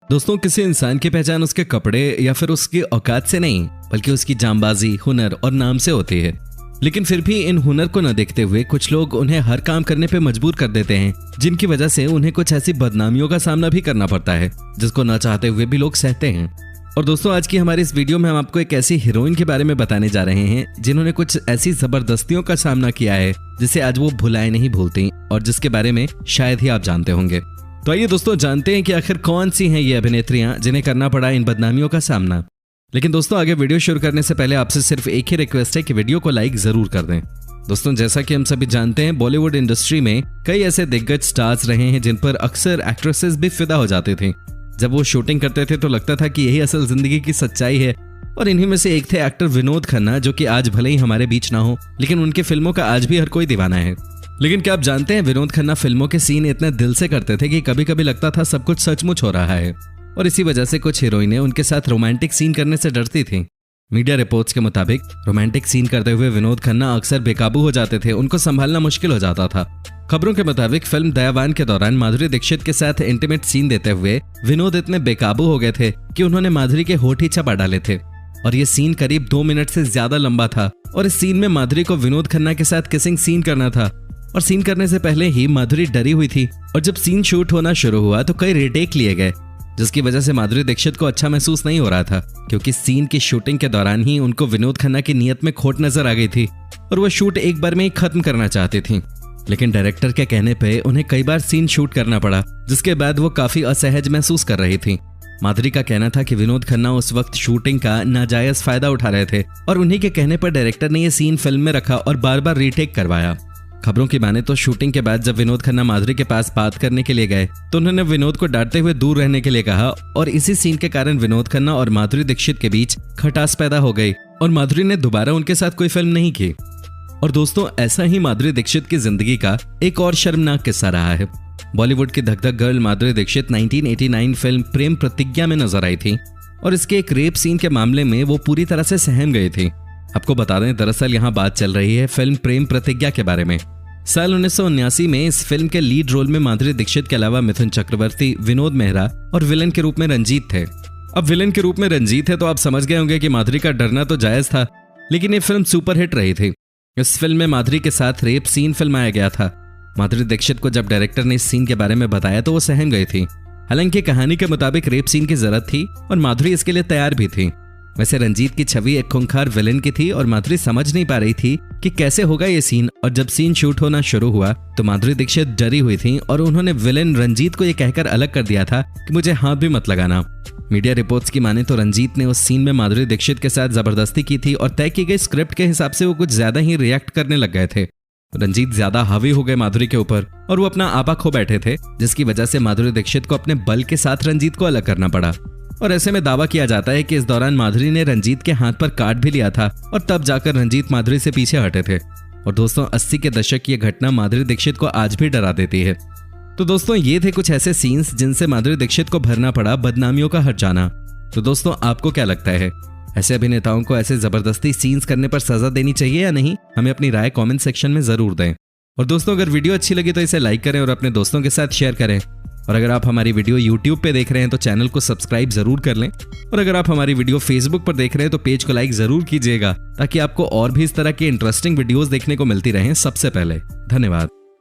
दोस्तों, किसी इंसान की पहचान उसके कपड़े या फिर उसकी औकात से नहीं, बल्कि उसकी जांबाजी, हुनर और नाम से होती है। लेकिन फिर भी इन हुनर को न देखते हुए कुछ लोग उन्हें हर काम करने पे मजबूर कर देते हैं, जिनकी वजह से उन्हें कुछ ऐसी बदनामियों का सामना भी करना पड़ता है जिसको न चाहते हुए भी लोग सहते हैं। और दोस्तों, आज की हमारी इस वीडियो में हम आपको एक ऐसी हीरोइन के बारे में बताने जा रहे हैं जिन्होंने कुछ ऐसी जबरदस्तियों का सामना किया है जिसे आज वो भुलाए नहीं भूलती, और जिसके बारे में शायद ही आप जानते होंगे। तो आइए दोस्तों, जानते हैं कि आखिर कौन सी हैं ये अभिनेत्रियां जिन्हें करना पड़ा इन बदनामियों का सामना। लेकिन दोस्तों, आगे वीडियो शुरू करने से पहले आपसे सिर्फ एक ही रिक्वेस्ट है कि वीडियो को लाइक जरूर कर दें। दोस्तों, जैसा कि हम सभी जानते हैं, बॉलीवुड इंडस्ट्री में कई ऐसे दिग्गज स्टार्स रहे हैं जिन पर अक्सर एक्ट्रेसेस भी फिदा हो जाते थे। जब वो शूटिंग करते थे तो लगता था कि यही असल जिंदगी की सच्चाई है। और इन्हीं में से एक थे एक्टर विनोद खन्ना, जो कि आज भले ही हमारे बीच ना हो, लेकिन उनकी फिल्मों का आज भी हर कोई दीवाना है। लेकिन क्या आप जानते हैं, विनोद खन्ना फिल्मों के सीन इतने दिल से करते थे कि कभी कभी लगता था सब कुछ सचमुच हो रहा है। और इसी वजह से कुछ हीरोइनें उनके साथ रोमांटिक सीन करने से डरती थीं। मीडिया रिपोर्ट्स के मुताबिक रोमांटिक सीन करते हुए विनोद खन्ना अक्सर बेकाबू हो जाते थे, उनको संभालना मुश्किल हो जाता था। खबरों के मुताबिक फिल्म दयावान के दौरान माधुरी दीक्षित के साथ इंटीमेट सीन देते हुए विनोद इतने बेकाबू हो गए थे कि उन्होंने माधुरी के होठ ही चबा डाले थे। और ये सीन करीब 2 मिनट से ज्यादा लंबा था। और इस सीन में माधुरी को विनोद खन्ना के साथ किसिंग सीन करना था। और सीन करने से पहले ही माधुरी डरी हुई थी। और जब सीन शूट होना शुरू हुआ तो कई रीटेक लिए गए, जिसकी वजह से माधुरी दीक्षित को अच्छा महसूस नहीं हो रहा था, क्योंकि सीन की शूटिंग के दौरान ही उनको विनोद खन्ना की नीयत में खोट नजर आ गई थी और वो शूट एक बार में ही खत्म करना चाहती थी। लेकिन डायरेक्टर के कहने पे उन्हें कई बार सीन शूट करना पड़ा, जिसके बाद वो काफी असहज महसूस कर रही थी। माधुरी का कहना था कि विनोद खन्ना उस वक्त शूटिंग का नाजायज फायदा उठा रहे थे और उन्हीं के कहने पर डायरेक्टर ने ये सीन फिल्म में रखा और बार बार रीटेक करवाया। खबरों की माने तो शूटिंग के बाद जब विनोद खन्ना माधुरी के पास बात करने के लिए गए तो उन्होंने विनोद को डांटते हुए दूर रहने के लिए कहा, और इसी सीन के कारण विनोद खन्ना और माधुरी दीक्षित के बीच खटास पैदा हो गई और माधुरी ने दोबारा उनके साथ कोई फिल्म नहीं की। और दोस्तों, ऐसा ही माधुरी दीक्षित की जिंदगी का एक और शर्मनाक किस्सा रहा है। बॉलीवुड की धक धक गर्ल माधुरी दीक्षित 1989 फिल्म प्रेम प्रतिज्ञा में नजर आई थी और इसके एक रेप सीन के मामले में वो पूरी तरह से सहम गई थी। आपको बता दें, दरअसल यहाँ बात चल रही है फिल्म प्रेम प्रतिज्ञा के बारे में। साल 1979 में इस फिल्म के लीड रोल में माधुरी दीक्षित के अलावा मिथुन चक्रवर्ती, विनोद मेहरा और विलन के रूप में रंजीत थे। अब विलन के रूप में रंजीत है तो आप समझ गए होंगे कि माधुरी का डरना तो जायज था, लेकिन ये फिल्म सुपरहिट रही थी। इस फिल्म में माधुरी के साथ रेप सीन फिल्माया गया था। माधुरी दीक्षित को जब डायरेक्टर ने इस सीन के बारे में बताया तो वो सहम गई थी। हालांकि कहानी के मुताबिक रेप सीन की जरूरत थी और माधुरी इसके लिए तैयार भी थी। वैसे रंजीत की छवि एक खूंखार विलेन की थी और माधुरी समझ नहीं पा रही थी कि कैसे होगा ये सीन। और जब सीन शूट होना शुरू हुआ तो माधुरी दीक्षित डरी हुई थी और उन्होंने विलेन रंजीत को ये कहकर अलग कर दिया था कि मुझे हाथ भी मत लगाना। मीडिया रिपोर्ट्स की माने तो रंजीत ने उस सीन में माधुरी दीक्षित के साथ जबरदस्ती की थी और तय की गई स्क्रिप्ट के हिसाब से वो कुछ ज्यादा ही रिएक्ट करने लग गए थे। रंजीत ज्यादा हावी हो गए माधुरी के ऊपर और वो अपना आपा खो बैठे थे, जिसकी वजह से माधुरी दीक्षित को अपने बल के साथ रंजीत को अलग करना पड़ा। और ऐसे में दावा किया जाता है कि इस दौरान माधुरी ने रंजीत के हाथ पर काट भी लिया था और तब जाकर रंजीत माधुरी से पीछे हटे थे। और दोस्तों, 80 के दशक की यह घटना माधुरी दीक्षित को आज भी डरा देती है। तो दोस्तों, ये थे कुछ ऐसे सीन्स जिनसे माधुरी दीक्षित को भरना पड़ा बदनामियों का हर जाना। तो दोस्तों, आपको क्या लगता है, ऐसे अभिनेताओं को ऐसे जबरदस्ती सीन्स करने पर सजा देनी चाहिए या नहीं? हमें अपनी राय कमेंट सेक्शन में जरूर दें। और दोस्तों, अगर वीडियो अच्छी लगी तो इसे लाइक करें और अपने दोस्तों के साथ शेयर करें। और अगर आप हमारी वीडियो YouTube पे देख रहे हैं तो चैनल को सब्सक्राइब जरूर कर लें। और अगर आप हमारी वीडियो Facebook पर देख रहे हैं तो पेज को लाइक जरूर कीजिएगा, ताकि आपको और भी इस तरह की इंटरेस्टिंग वीडियोस देखने को मिलती रहें सबसे पहले। धन्यवाद।